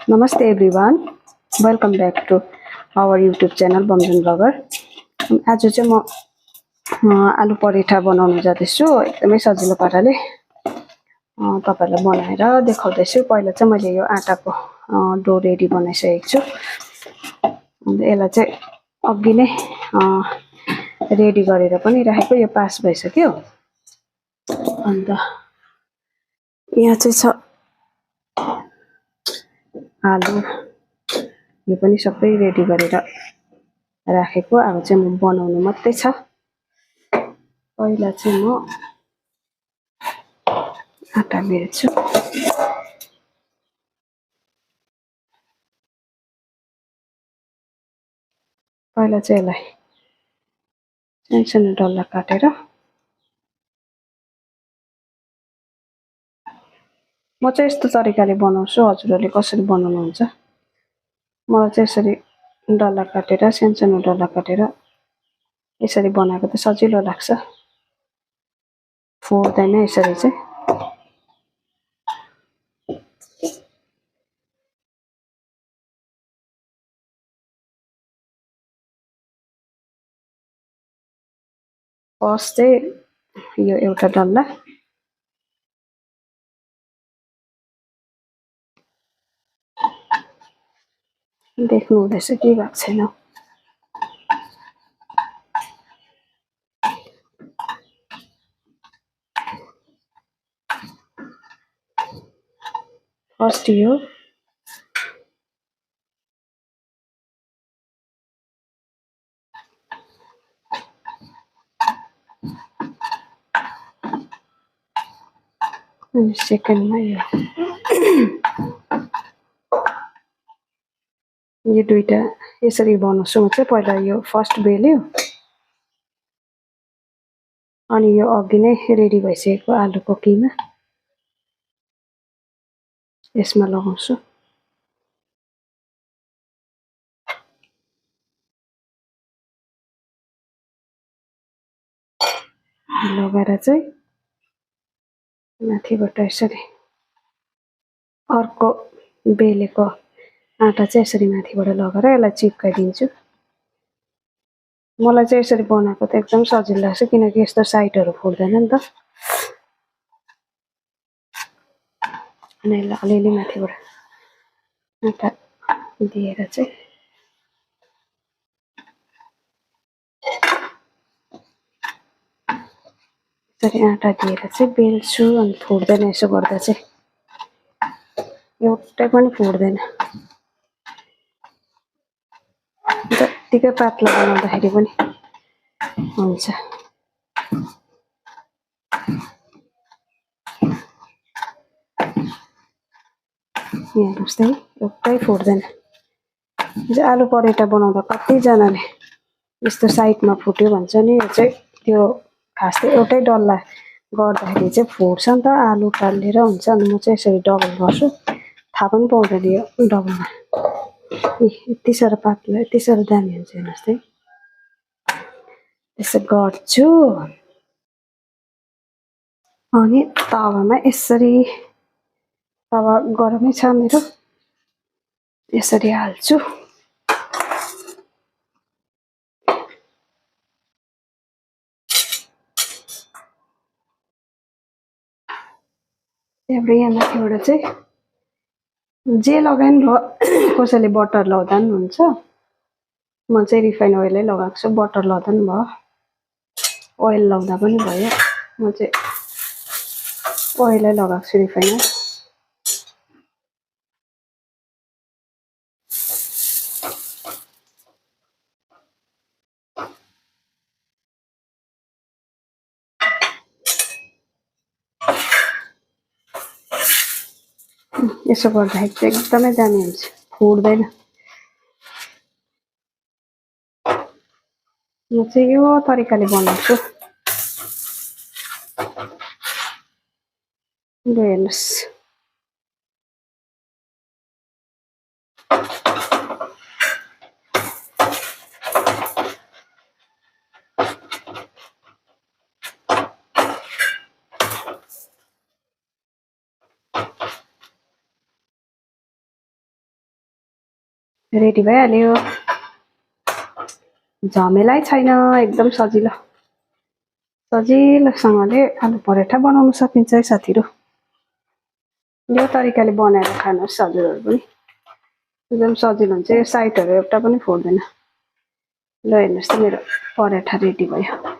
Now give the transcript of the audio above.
Namaste everyone. Welcome back to our YouTube channel Bamjan Blogger. आज चाहिँ म आलु परेठा बनाउन जाँदैछु एकदमै सजिलो पाराले तपाईहरुलाई बनाएर देखाउँदैछु। पहिला चाहिँ मैले यो आटाको डो रेडी बनाइसकेको छु। अनि यसलाई चाहिँ अघि नै रेडी गरेर पनि राखेको, यो पास भइसक्यो। अन्त यहाँ चाहिँ छ आलु, यो पनि सबै रेडी गरेर राखेको। अब चाहिँ म बनाउनु मात्रै छ। पहिला चाहिँ म आटा बेल्छु। पहिला चाहिँ यसलाई सानो डल्ला काटेर म चाहिँ यस्तो तरिकाले बनाउँछु। हजुरहरुले कसरी बनाउनुहुन्छ? मलाई चाहिँ यसरी डल्ला काटेर सानो डल्ला काटेर यसरी बनाएको त सजिलो लाग्छ, फोड्दैन यसरी चाहिँ। फर्स्ट चाहिँ यो एउटा डल्ला देख्नु हुँदैछ कि भएको छैन? फर्स्ट यो अनि सेकेन्डमा यो दुईटा यसरी बनाउँछु म चाहिँ। पहिला यो फर्स्ट बेल्यो अनि यो अघि नै रेडी भइसकेको आलुको किमा यसमा लगाउँछु। लगाएर चाहिँ माथिबाट यसरी अर्को बेलेको आटा चाहिँ यसरी माथिबाट लगाएर यसलाई चिप्काइदिन्छु। मलाई चाहिँ यसरी बनाएको त एकदम सजिलो लाग्छ, किनकि यस्तो साइडहरु फुट्दैन नि त। अनि यसलाई अलिअलि माथिबाट आटा दिएर चाहिँ यसरी आटा दिएर चाहिँ बेल्छु। अनि फुट्दैन, यसो गर्दा चाहिँ एउटै पनि फुट्दैन। जत्तिकै पातला बनाउँदाखेरि पनि हुन्छ। यहाँ जस्तै एउटै फुट्दैन। आलु परेठा बनाउँदा कतिजनाले यस्तो साइडमा फुट्यो भन्छ नि, यो चाहिँ त्यो खास चाहिँ एउटै डल्ला गर्दाखेरि चाहिँ फुट्छ नि त, आलु टालेर हुन्छ। अनि म चाहिँ यसरी डबल गर्छु, थाहा पनि पाउँदैन यो डबलमा। यति साह्रो पातला यति साह्रो दामी हुन्छ हेर्नुहोस् है। यसो गर्छु अनि तावामा यसरी, तावा गरमै छ मेरो, यसरी हाल्छु। त्यहाँबाट यहाँ माथिबाट चाहिँ जे लगाए पनि भयो। कसैले बटर लगाउँदा पनि हुन्छ, म चाहिँ रिफाइन ओइलै लगाएको छु। बटर लगाउँदा पनि भयो, ओइल लगाउँदा पनि भयो। म चाहिँ ओइलै लगाएको छु, रिफाइन। यसो गर्दाखेरि चाहिँ एकदमै दामी हुन्छ, फुट्दैन। म चाहिँ यो तरिकाले बनाउँछु। ल हेर्नुहोस्। रेडी भइहाल्यो झमेलै छैन एकदम सजिलोसँगले आलु पराठा बनाउन सकिन्छ है साथीहरु यो तरिकाले बनाएर खानुहोस् हजुरहरु पनि एकदम सजिलो हुन्छ यो साइडहरु एउटा पनि फोड्दैन ल हेर्नुस् त मेरो पराठा रेडी भयो